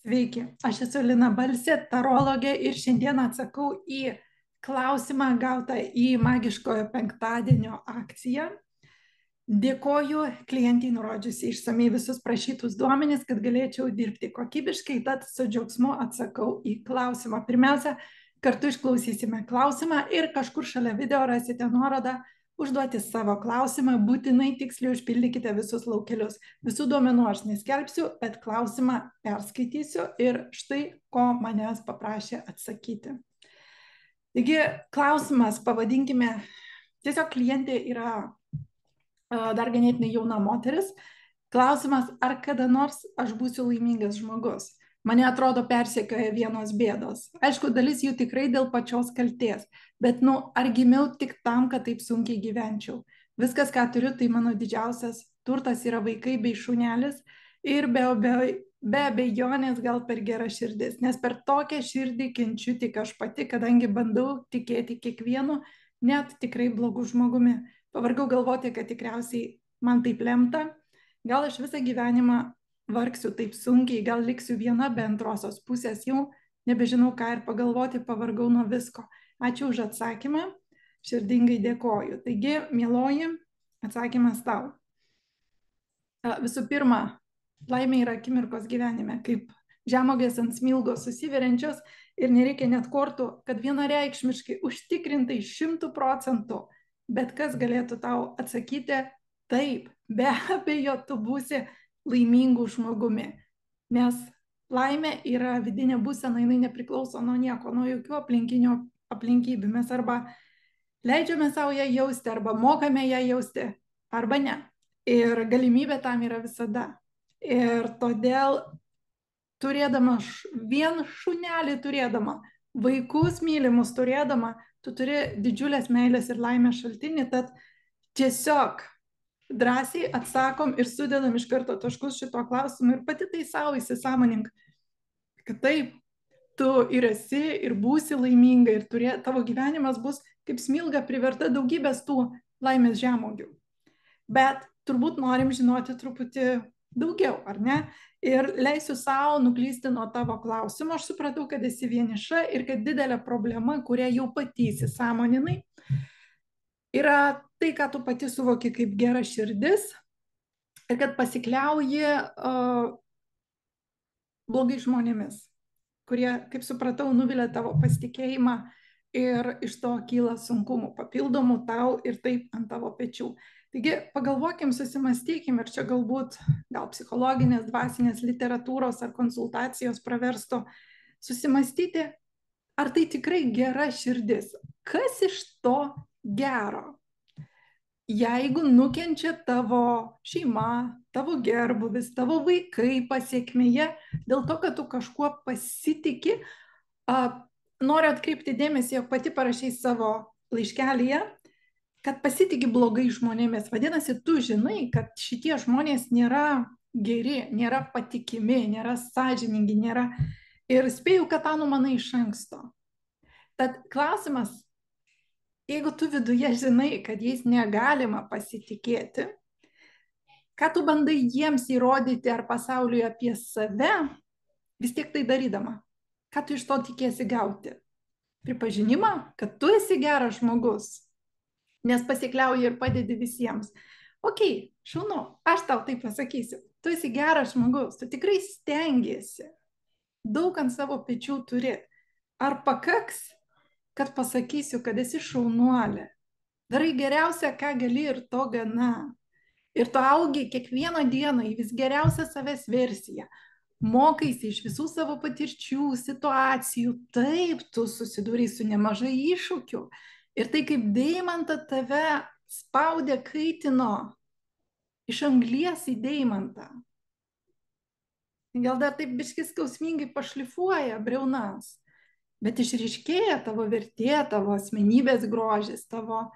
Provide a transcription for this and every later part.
Sveiki, aš esu Lina Balsė, tarologė ir šiandien atsakau į klausimą gautą į magiškojo penktadienio akciją. Dėkoju klientai nurodžiusi išsamei visus prašytus duomenis, kad galėčiau dirbti kokybiškai, tad su džiaugsmu atsakau į klausimą. Pirmiausia, kartu išklausysime klausimą ir kažkur šalia video rasite nuorodą užduoti savo klausimą, būtinai tiksliai užpildykite visus laukelius. Visų duomenų aš neskelbsiu, bet klausimą perskaitysiu ir štai ko manęs paprašė atsakyti. Taigi klausimas, pavadinkime, tiesiog klientė yra dar ganėtinai jauna moteris. Klausimas, ar kada nors aš būsiu laimingas žmogus? Mane atrodo persekioja vienos bėdos. Aišku, dalis jų tikrai dėl pačios kaltės, bet ar gimiau tik tam, kad taip sunkiai gyvenčiau. Viskas, ką turiu, tai mano didžiausias turtas yra vaikai bei šunelis ir be abejonės gal per gera širdis, nes per tokią širdį kenčiu tik aš pati, kadangi bandau tikėti kiekvienu, net tikrai blogu žmogumi. Pavargau galvoti, kad tikriausiai man taip lemta, gal aš visą gyvenimą vargsiu taip sunkiai, gal liksiu viena be antrosios pusės, jau nebežinau ką ir pagalvoti, pavargau nuo visko. Ačiū už atsakymą, širdingai dėkoju. Taigi, mieloji, atsakymas tau. Visų pirma, laimė yra akimirkos gyvenime, kaip žemogės ant smilgos susiveriančios ir nereikia net kortų, kad vienareikšmiškai užtikrintai 100%, bet kas galėtų tau atsakyti, taip, be abejo, tu būsi laimingų žmogumi, nes laimė yra vidinė būsena, jinai nepriklauso nuo nieko, nuo jokių aplinkybių. Mes arba leidžiame savo ją jausti, arba mokame ją jausti, arba ne. Ir galimybė tam yra visada. Ir todėl turėdama vien šunelį turėdama, vaikus mylimus turėdama, tu turi didžiulės meilės ir laimės šaltinį, tad tiesiog drąsiai atsakom ir sudedam iš karto taškus šito klausimu ir pati tai savo įsisąmonink, kad taip, tu ir esi, ir būsi laiminga, ir tavo gyvenimas bus kaip smilga priverta daugybės tų laimės žemuogių. Bet turbūt norim žinoti truputį daugiau, ar ne? Ir leisiu savo nuklysti nuo tavo klausimo. Aš supratau, kad esi vieniša ir kad didelė problema, kurią jau pati įsisąmoninai, yra tai, ką tu pati suvoki kaip gera širdis ir kad pasikliauji blogai žmonėmis, kurie, kaip supratau, nuvilia tavo pasitikėjimą ir iš to kyla sunkumų papildomų tau ir taip ant tavo pečių. Taigi pagalvokim, susimastykim ir čia galbūt gal psichologinės, dvasinės literatūros ar konsultacijos praverstų susimastyti, ar tai tikrai gera širdis. Kas iš to gero? Jeigu nukenčia tavo šeima, tavo gerbūvis, tavo vaikai pasiekmėje, dėl to, kad tu kažkuo pasitiki, noriu atkreipti dėmesį, jog pati parašai savo laiškelyje, kad pasitiki blogai žmonėmis. Vadinasi, tu žinai, kad šitie žmonės nėra geri, nėra patikimi, nėra sąžiningi, nėra. Ir spėju, kad tą numanai iš anksto. Tad klausimas, jeigu tu viduje žinai, kad jais negalima pasitikėti, ką tu bandai jiems įrodyti ar pasauliui apie save, vis tiek tai darydama, ką tu iš to tikėsi gauti? Pripažinimą, kad tu esi geras žmogus, nes pasikliauji ir padedi visiems. Ok, šaunu, aš tau tai pasakysiu, tu esi geras žmogus, tu tikrai stengiesi, daug ant savo pečių turi. Ar pakaks, kad pasakysiu, kad esi šaunuolė, darai geriausia, ką gali ir to gana. Ir tu augi kiekvieną dieną į vis geriausią savęs versiją. Mokaisi iš visų savo patirčių, situacijų. Taip, tu susidūrei su nemažai iššūkių. Ir tai kaip deimantą tave spaudė, kaitino iš anglies į deimantą. Gal dar taip biškį skausmingai pašlifuoja briaunas. Bet išryškėja tavo vertė, tavo asmenybės grožis, tavo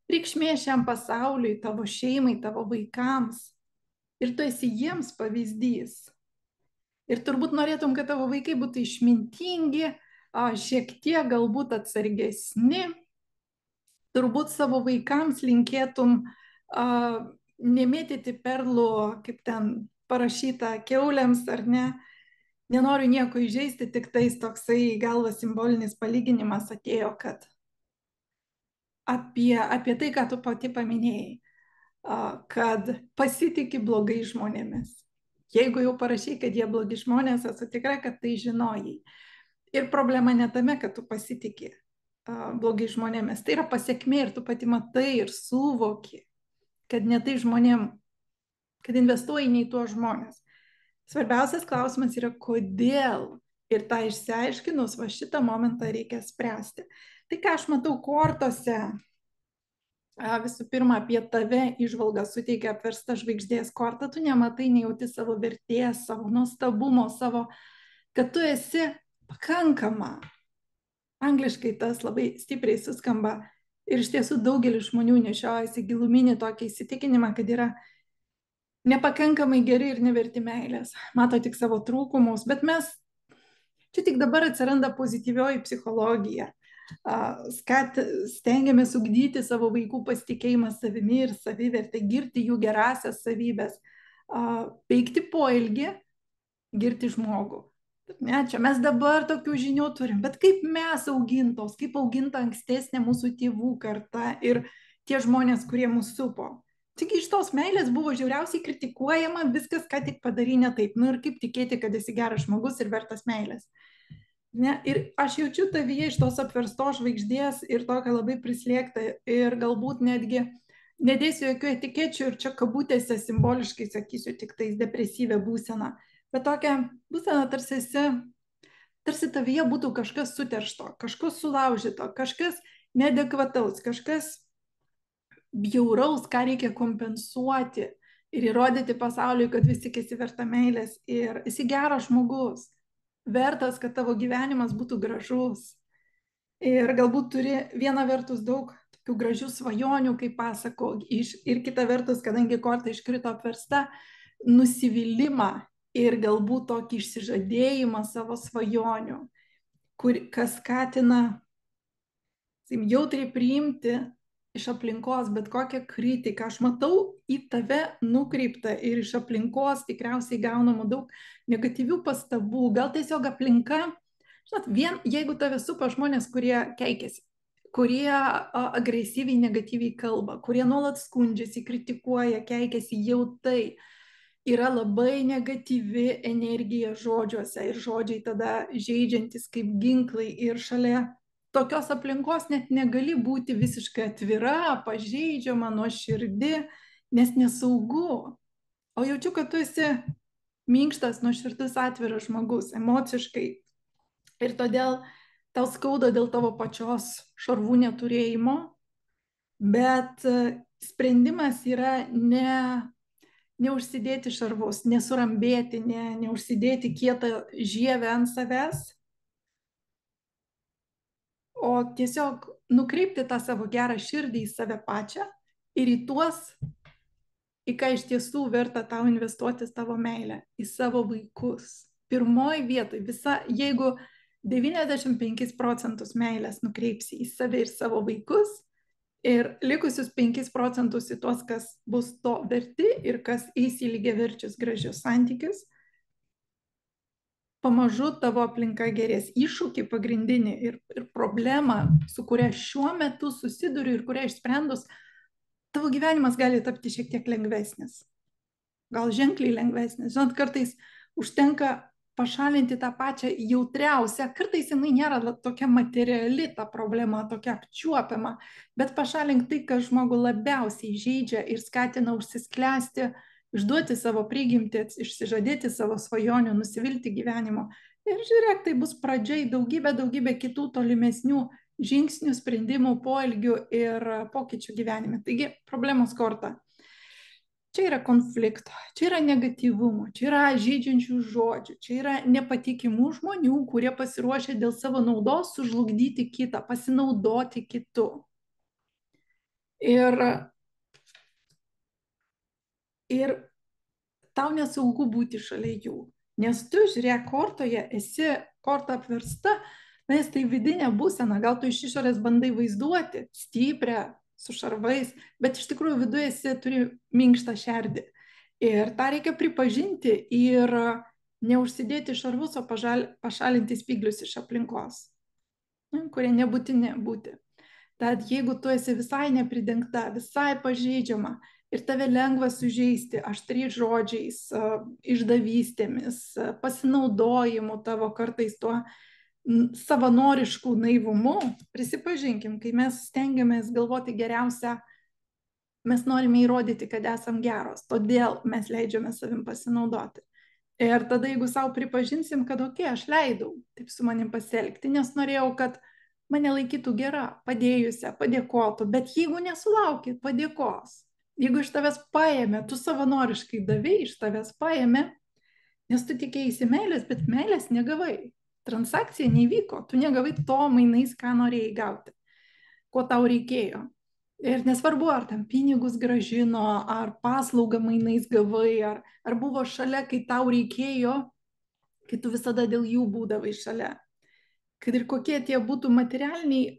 reikšmė šiam pasauliui, tavo šeimai, tavo vaikams. Ir tu esi jiems pavyzdys. Ir turbūt norėtum, kad tavo vaikai būtų išmintingi, šiek tiek galbūt atsargesni. Turbūt savo vaikams linkėtum nemėtyti perlų, kaip ten parašyta, kiauliams ar ne. nenoriu nieko įžeisti, tik tais toksai į galvą simbolinis palyginimas atėjo, kad apie tai, ką tu pati paminėjai, kad pasitiki blogai žmonėmis. Jeigu jau parašai, kad jie blogi žmonės, esu tikra, kad tai žinojai. Ir problema ne tame, kad tu pasitiki blogai žmonėmis. Tai yra pasiekmė ir tu pati matai ir suvoki, kad ne tai žmonėm, kad investuoji ne į tuos žmonės. Svarbiausias klausimas yra, kodėl. Ir tą išsiaiškinus, va šitą momentą reikia spręsti. Tai, ką aš matau kortose, visų pirma, apie tave įžvalgą suteikia apversta žvaigždės korta, tu nematai, nejauti savo vertės, savo nuostabumo, savo, kad tu esi pakankama. Angliškai tas labai stipriai suskamba ir iš tiesų daugelis žmonių nešiojasi giluminį tokį įsitikinimą, kad yra nepakankamai geri ir neverti meilės, mato tik savo trūkumus, bet mes, čia tik dabar atsiranda pozityvioji psichologija. Stengiamės ugdyti savo vaikų pasitikėjimą savimi ir savivertę, girti jų gerasias savybės, peikti poelgį, girti žmogų. Ne, čia mes dabar tokių žinių turim, bet kaip mes augintos, kaip auginta ankstesnė mūsų tėvų karta ir tie žmonės, kurie mūsų supo. Tik iš tos meilės buvo žiauriausiai kritikuojama, viskas, ką tik padarai ne taip. Nu ir kaip tikėti, kad esi geras žmogus ir vertas meilės. Ne? Ir aš jaučiu tavyje iš tos apverstos žvaigždės ir tokia labai prislėgta ir galbūt netgi nedėsiu jokių etikečių ir čia kabutėse simboliškai sakysiu tik tais depresyvę būseną. Bet tokia būsena tarsi tavyje būtų kažkas suteršto, kažkas sulaužyto, kažkas neadekvataus, kažkas bjauraus, ką reikia kompensuoti ir įrodyti pasauliui, kad vis tik esi verta meilės ir esi geras žmogus, vertas, kad tavo gyvenimas būtų gražus. Ir galbūt turi viena vertus daug tokių gražių svajonių, kaip pasako, ir kita vertus, kadangi korta iškrito apversta, nusivylimą ir galbūt tokį išsižadėjimą savo svajonių, kas skatina jautriai priimti iš aplinkos bet kokią kritiką. Aš matau į tave nukreiptą ir iš aplinkos tikriausiai gaunamų daug negatyvių pastabų, gal tiesiog aplinka. Žinot, jeigu tave supa žmonės, kurie keikiasi, kurie agresyviai, negatyviai kalba, kurie nuolat skundžiasi, kritikuoja, keikiasi, jau tai yra labai negatyvi energija žodžiuose ir žodžiai tada žeidžiantis kaip ginklai ir šalia tokios aplinkos net negali būti visiškai atvira, pažeidžiama, nuoširdi, nes nesaugu. O jaučiu, kad tu esi minkštas, nuoširdus, atviras žmogus, emociškai. Ir todėl tau skauda dėl tavo pačios šarvų neturėjimo, bet sprendimas yra neužsidėti šarvus, nesurambėti, neužsidėti kietą žievę ant savęs, o tiesiog nukreipti tą savo gerą širdį į save pačią ir į tuos, į ką iš tiesų verta tau investuoti tavo meilę, į savo vaikus. Pirmoji vietoj, jeigu 95% meilės nukreipsi į save ir savo vaikus ir likusius 5% į tuos, kas bus to verti ir kas eis į lygiaverčius gražius santykius, pamažu tavo aplinka gerės. Iššūkį pagrindinį ir problemą, su kuria šiuo metu susiduriu ir kurią išsprendus, tavo gyvenimas gali tapti šiek tiek lengvesnis. Gal ženkliai lengvesnis. Žinot, kartais užtenka pašalinti tą pačią jautriausią, kartais jinai nėra tokia materiali ta problema, tokia apčiuopiama, bet pašalink tai, kas žmogų labiausiai žeidžia ir skatina užsisklęsti, išduoti savo prigimtį, išsižadėti savo svajonių, nusivilti gyvenimo. Ir žiūrėk, tai bus pradžia į daugybę kitų tolimesnių žingsnių, sprendimų, poelgių ir pokyčių gyvenime. Taigi, problemos korta. Čia yra konflikto, čia yra negatyvumo, čia yra žeidžiančių žodžių, čia yra nepatikimų žmonių, kurie pasiruošia dėl savo naudos sužlugdyti kitą, pasinaudoti kitu. Ir tau nesaugu būti šalia jų, nes tu, žiūrėk, kortoje esi korta apversta, nes tai vidinė būsena, gal tu iš išorės bandai vaizduoti stiprią, su šarvais, bet iš tikrųjų viduje turi minkštą šerdį. Ir tą reikia pripažinti ir Neužsidėti šarvus, o pašalinti spyglius iš aplinkos, kurie nebūtini būti. Tad jeigu tu esi visai nepridengta, visai pažeidžiama ir tave lengva sužeisti aštriais žodžiais, išdavystėmis, pasinaudojimu tavo kartais tuo savanoriškų naivumu, prisipažinkim, kai mes stengiamės galvoti geriausią, mes norime įrodyti, kad esam geros, todėl mes leidžiame savim pasinaudoti. Ir tada, jeigu savo pripažinsim, kad aš leidau taip su manim pasielgti, nes norėjau, kad mane laikytų gera, padėjusią, padėkotų, bet jeigu nesulauki padėkos, jeigu iš tavęs paėmė, tu savanoriškai davei, iš tavęs paėmė, nes tu tikėjaisi meilės, bet meilės negavai. Transakcija nevyko, tu negavai to mainais, ką norėjai gauti, ko tau reikėjo. Ir nesvarbu, ar tam pinigus gražino, ar paslaugą mainais gavai, ar buvo šalia, kai tau reikėjo, kai tu visada dėl jų būdavai šalia. Kad ir kokie tie būtų materialiniai,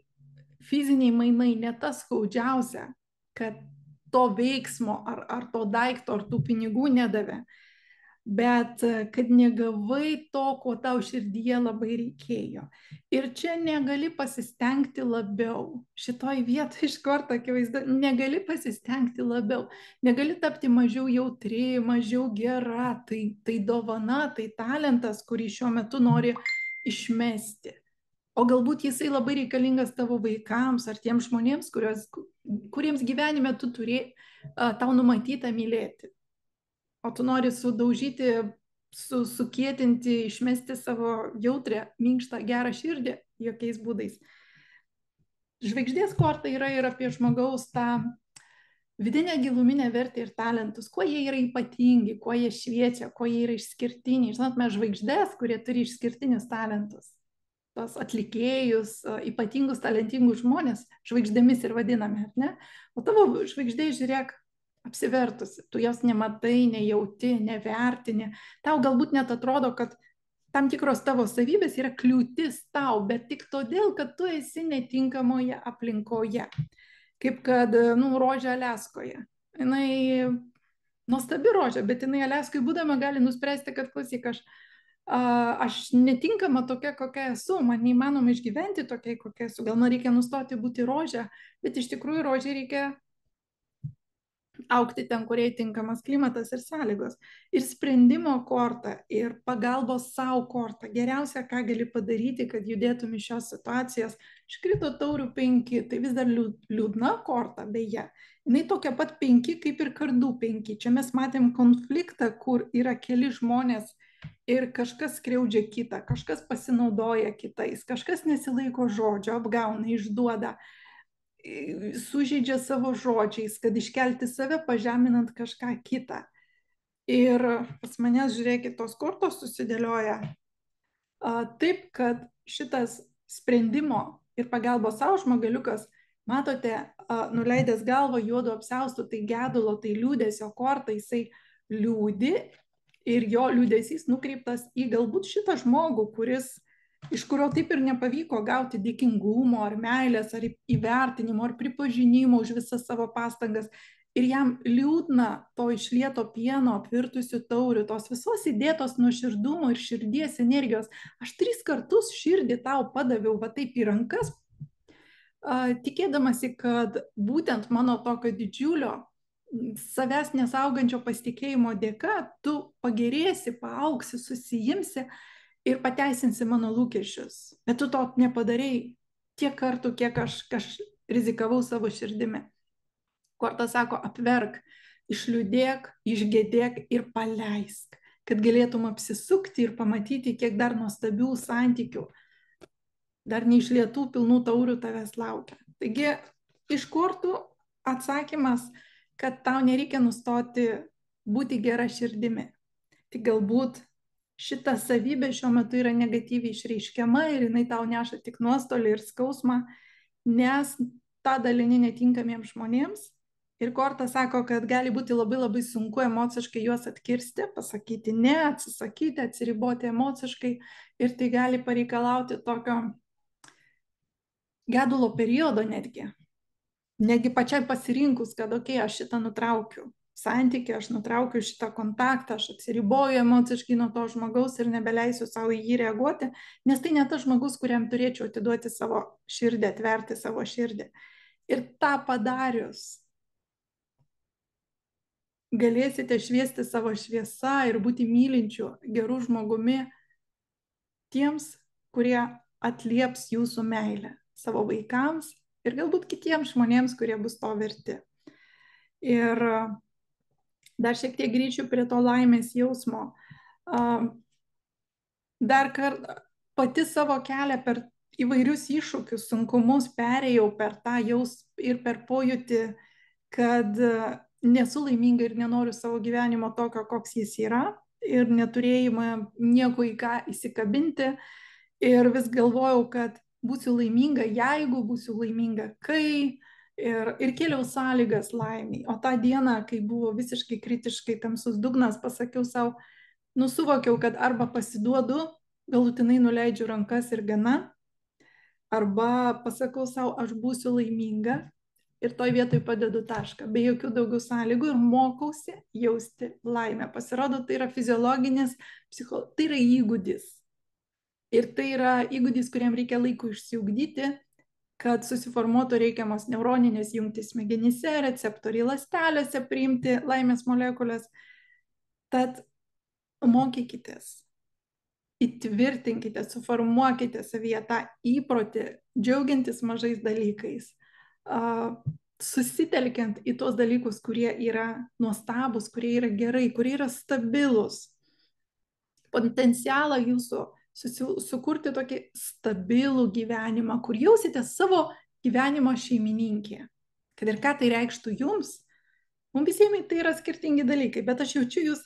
fiziniai mainai, ne tas skaudžiausia, kad to veiksmo, ar to daikto, ar tų pinigų nedavė, bet kad negavai to, ko tau širdyje labai reikėjo. Ir čia negali pasistengti labiau. Šitoj vietoj iš karto akivaizdu, negali pasistengti labiau. Negali tapti mažiau jautri, mažiau gera. Tai dovana, tai talentas, kurį šiuo metu nori išmesti. O galbūt jisai labai reikalingas tavo vaikams ar tiems žmonėms, kuriems gyvenime tu turi tau numatyta mylėti. O tu nori sudaužyti, sukietinti, išmesti savo jautrę, minkštą, gerą širdį jokiais būdais. Žvaigždės korta yra ir apie žmogaus tą vidinę giluminę vertę ir talentus, kuo jie yra ypatingi, kuo jie šviečia, kuo jie yra išskirtiniai. Žinot, mes žvaigždės, kurie turi išskirtinius talentus, tos atlikėjus, ypatingus, talentingus žmonės, žvaigždėmis ir vadiname, ar ne? O tavo žvaigždė, žiūrėk, apsivertusi, tu jos nematai, nejauti, nevertini, tau galbūt net atrodo, kad tam tikros tavo savybės yra kliūtis tau, bet tik todėl, kad tu esi netinkamoje aplinkoje. Kaip kad, rožė Aliaskoje. Jinai nuostabi rožė, bet jinai Aliaskoje būdama gali nuspręsti, kad klausyk, aš netinkama tokia, kokia esu, man neįmanoma išgyventi tokiai, kokia esu, gal man reikia nustoti būti rožė, bet iš tikrųjų rožė reikia augti ten, kuriai tinkamas klimatas ir sąlygos. Ir sprendimo korta, ir pagalbos savo korta. Geriausia, ką gali padaryti, kad judėtum iš šios situacijos. Iškrito taurių 5, tai vis dar liūdna korta, beje. Jinai tokia pat 5 kaip ir kardų 5. Čia mes matėm konfliktą, kur yra keli žmonės ir kažkas skriaudžia kitą, kažkas pasinaudoja kitais, kažkas nesilaiko žodžio, apgauna, išduoda, sužeidžia savo žodžiais, kad iškelti save pažeminant kažką kitą. Ir pas manęs, žiūrėkit, tos kortos susidėlioja taip, kad šitas sprendimo ir pagalbos savo žmogeliukas, matote, nuleidęs galvą juodu apsiaustu, tai gedulo, tai liūdesio korta, jisai liūdi ir jo liūdesys nukreiptas į galbūt šitą žmogų, iš kurio taip ir nepavyko gauti dėkingumo, ar meilės, ar įvertinimo, ar pripažinimo už visas savo pastangas. Ir jam liūdna to išlieto pieno, apvirtusių taurių, tos visos įdėtos nuoširdumo ir širdies energijos. Aš 3 kartus širdį tau padaviau va taip į rankas, tikėdamasi, kad būtent mano tokio didžiulio, savęs nesaugančio pasitikėjimo dėka tu pagerėsi, paaugsi, susijimsi ir pateisinsi mano lūkesčius. Bet tu to nepadarei tiek kartų, kiek aš rizikavau savo širdimi. Korta sako, apverk, išliūdėk, išgėdėk ir paleisk, kad galėtum apsisukti ir pamatyti, kiek dar nuostabių santykių, dar neišlietų pilnų taurių tavęs laukia. Taigi, iš kortų atsakymas, kad tau nereikia nustoti būti gera širdimi. Tik galbūt šita savybė šiuo metu yra negatyviai išreiškiama ir jinai tau neša tik nuostolį ir skausmą, nes tą dalini netinkamiems žmonėms. Ir korta sako, kad gali būti labai labai sunku emociškai juos atkirsti, pasakyti ne, atsisakyti, atsiriboti emociškai ir tai gali pareikalauti tokio gedulo periodo netgi pačiai pasirinkus, kad aš šitą nutraukiu. santykį, aš nutraukiu šitą kontaktą, aš atsiriboju emociškai nuo to žmogaus ir nebeleisiu savo į jį reaguoti, nes tai ne tas žmogus, kuriam turėčiau atiduoti savo širdį, atverti savo širdį. Ir tą padarius, galėsite šviesti savo šviesą ir būti mylinčiu, gerų žmogumi tiems, kurie atlieps jūsų meilę savo vaikams ir galbūt kitiems žmonėms, kurie bus to verti. Ir dar šiek tiek grįšiu prie to laimės jausmo. Dar kartą pati savo kelią per įvairius iššūkius, sunkumus perėjau per tą ir per pojūtį, kad nesu laiminga ir nenoriu savo gyvenimo tokio, koks jis yra, ir neturėjimą nieko į ką įsikabinti. Ir vis galvojau, kad būsiu laiminga, jeigu būsiu laiminga, kai. Ir kėliau sąlygas laimiai. O tą dieną, kai buvo visiškai kritiškai tamsus dugnas, pasakiau savo, nusuvokiau, kad arba pasiduodu, galutinai nuleidžiu rankas ir gana, arba pasakau savo, aš būsiu laiminga ir toj vietoj padedu tašką, be jokių daugiau sąlygų ir mokausi jausti laimę. Pasirodo, tai yra fiziologinis, tai yra įgūdis. Ir tai yra įgūdis, kuriam reikia laiko išsiugdyti, kad susiformuotų reikiamos neuroninės jungtys smegenyse, receptoriai ląstelėse priimti laimės molekulės. Tad mokykitės, įtvirtinkite, suformuokite savyje tą įprotį, džiaugiantis mažais dalykais, susitelkiant į tos dalykus, kurie yra nuostabus, kurie yra gerai, kurie yra stabilus. Potencialą jūsų sukurti tokį stabilų gyvenimą, kur jausite savo gyvenimo šeimininkė. Kad ir ką tai reikštų jums, mums visiems tai yra skirtingi dalykai, bet aš jaučiu jūs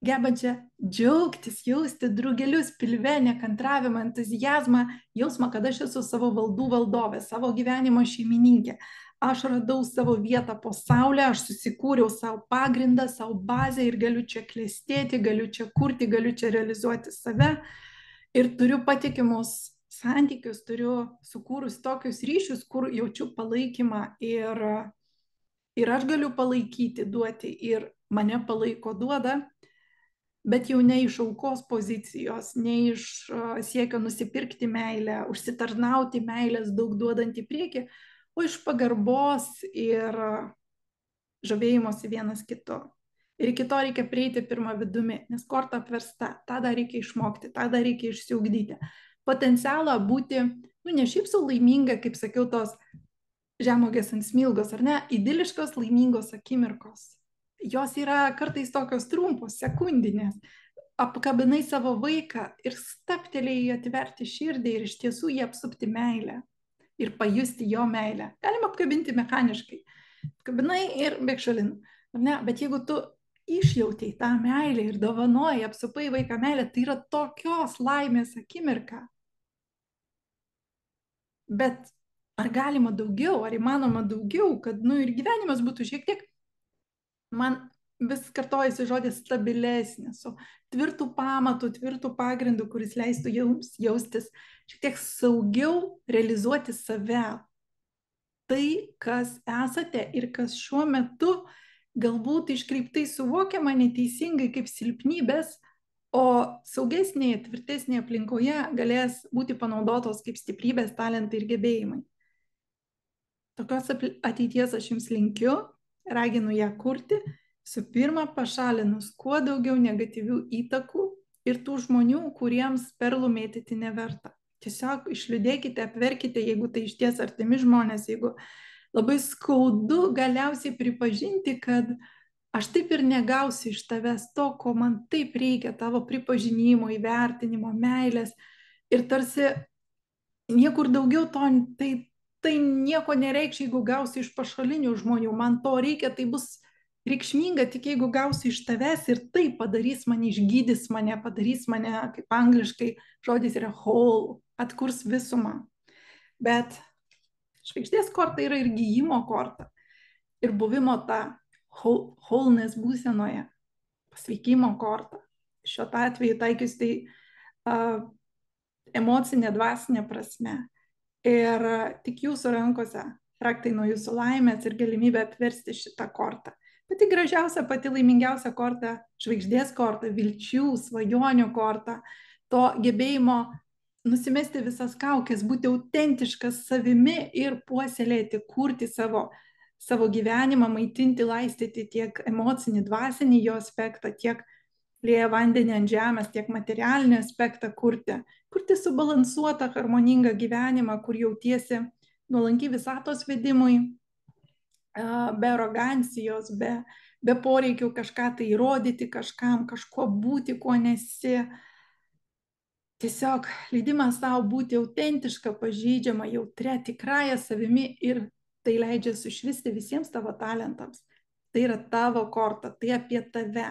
gebančią džiaugtis, jausti drugelius pilve, nekantravimą, entuzijazmą, jausmą, kad aš esu savo valdų valdovė, savo gyvenimo šeimininkė. Aš radau savo vietą po saulę, aš susikūriau savo pagrindą, savo bazę ir galiu čia klestėti, galiu čia kurti, galiu čia realizuoti save. Ir turiu patikimus santykius, turiu sukūrus tokius ryšius, kur jaučiu palaikymą ir aš galiu palaikyti, duoti ir mane palaiko, duoda, bet jau ne iš aukos pozicijos, ne iš siekio nusipirkti meilę, užsitarnauti meilės daug duodant į priekį, o iš pagarbos ir žavėjimosi vienas kitu. Ir iki to reikia prieiti pirmą vidumi, nes korta apversta, tą dar reikia išmokti, tą dar reikia išsiugdyti. Potencialą būti, ne šiaip sau laiminga, kaip sakiau, tos žemogės ant smilgos, ar ne, idiliškos laimingos akimirkos. Jos yra kartais tokios trumpos, sekundinės. Apkabinai savo vaiką ir staptelėjai atverti širdį ir iš tiesų jį apsupti meilę ir pajusti jo meilę. Galima apkabinti mechaniškai. Apkabinai ir bėgšalin. Bet jeigu tu išjautei tą meilę ir dovanoji, apsupai vaiką meilę, tai yra tokios laimės akimirka. Bet ar galima daugiau, ar įmanoma daugiau, kad ir gyvenimas būtų šiek tiek, man vis kartojasi žodis stabilesnis, su tvirtų pamatų, tvirtų pagrindų, kuris leistų jums jaustis šiek tiek saugiau, realizuoti save. Tai, kas esate ir kas šiuo metu galbūt iškreiptai suvokiama neteisingai kaip silpnybės, o saugesnėje, tvirtesnėje aplinkoje galės būti panaudotos kaip stiprybės, talentai ir gebėjimai. Tokios ateities aš jums linkiu, raginu ją kurti, su pirma pašalinus kuo daugiau negatyvių įtakų ir tų žmonių, kuriems perlų mėtyti neverta. Tiesiog išliūdėkite, apverkite, jeigu tai išties artimi žmonės, jeigu labai skaudu galiausiai pripažinti, kad aš taip ir negausiu iš tavęs to, ko man taip reikia, tavo pripažinimo, įvertinimo, meilės. Ir tarsi niekur daugiau to, tai nieko nereikš, jeigu gausiu iš pašalinių žmonių. Man to reikia, tai bus reikšminga, tik jeigu gausiu iš tavęs ir tai padarys mane, išgydys mane, padarys mane, kaip angliškai žodis yra whole, atkurs visumą. Bet žvaigždės korta yra ir gijimo korta. Ir buvimo ta wholeness būsenoje, pasveikimo korta. Šiuo atveju taikius tai emocinė, dvasinė prasme. Ir tik jūsų rankose raktai nuo jūsų laimės ir galimybė atversti šitą kortą. Pati gražiausia, pati laimingiausia korta, žvaigždės korta, vilčių, svajonių korta, to gebėjimo nusimesti visas kaukės, būti autentiškas savimi ir puoselėti, kurti savo gyvenimą, maitinti, laistyti tiek emocinį, dvasinį jo aspektą, tiek lieja vandenį ant žemės, tiek materialinį aspektą kurti subalansuotą, harmoningą gyvenimą, kur jautiesi nuolanki visatos vedimui, be arogancijos, be poreikių kažką tai įrodyti kažkam, kažkuo būti, kuo nesi. Tiesiog leidimas tau būti autentiška, pažeidžiama, jautria, tikrąja savimi ir tai leidžia sušvisti visiems tavo talentams. Tai yra tavo korta, tai apie tave.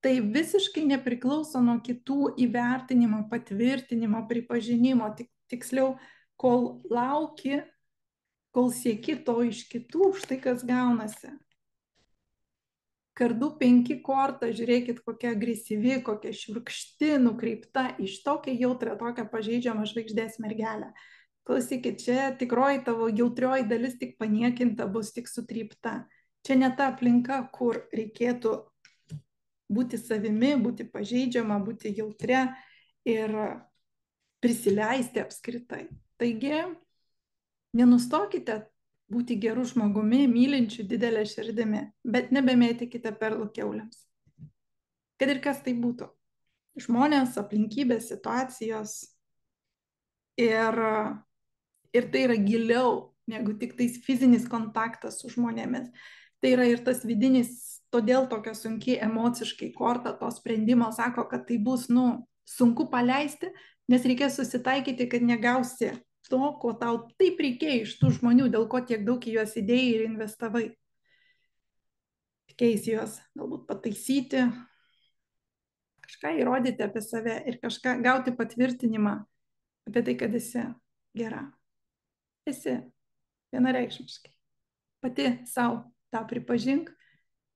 Tai visiškai nepriklauso nuo kitų įvertinimo, patvirtinimo, pripažinimo. Tiksliau, kol lauki, kol sieki to iš kitų, štai kas gaunasi. Kardų 5 korta, žiūrėkit, kokia agresyvi, kokia šiurkšti, nukreipta iš tokią jautrę, tokią pažeidžiamą žvaigždės mergelę. Klausykit, čia tikroji tavo jautrioji dalis tik paniekinta bus, tik sutrypta. Čia ne ta aplinka, kur reikėtų būti savimi, būti pažeidžiama, būti jautria ir prisileisti apskritai. Taigi, nenustokite būti gerų žmogumi, mylinčių didelę širdimi, bet nebemėtykite perlų kiauliams. Kad ir kas tai būtų. Žmonės, aplinkybės, situacijos. Ir tai yra giliau negu tik tais fizinis kontaktas su žmonėmis. Tai yra ir tas vidinis, todėl tokia sunki emociškai korta to sprendimo sako, kad tai bus, sunku paleisti, nes reikės susitaikyti, kad negausi to, ko tau taip reikėjo iš tų žmonių, dėl ko tiek daug į juos įdėjai ir investavai. Keisi juos, galbūt pataisyti, kažką įrodyti apie save ir kažką gauti patvirtinimą apie tai, kad esi gera. Esi vienareikšmiškai. Pati savo tą pripažink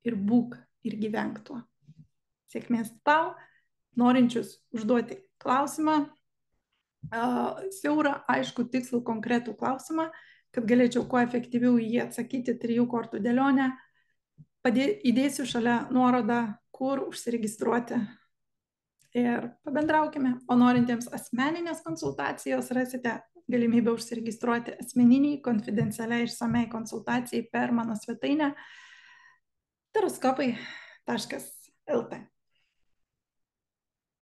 ir būk ir gyvenk tuo. Sėkmės tau, norinčius užduoti klausimą, siaurą, aišku, tikslų, konkretų klausimą, kad galėčiau kuo efektyviau į jį atsakyti 3 kortų dėlionę. Įdėsiu šalia nuorodą, kur užsiregistruoti ir pabendraukime. O norintiems asmeninės konsultacijos rasite galimybę užsiregistruoti asmeniniai, konfidencialiai, išsamiai konsultacijai per mano svetainę taroskopai.lt.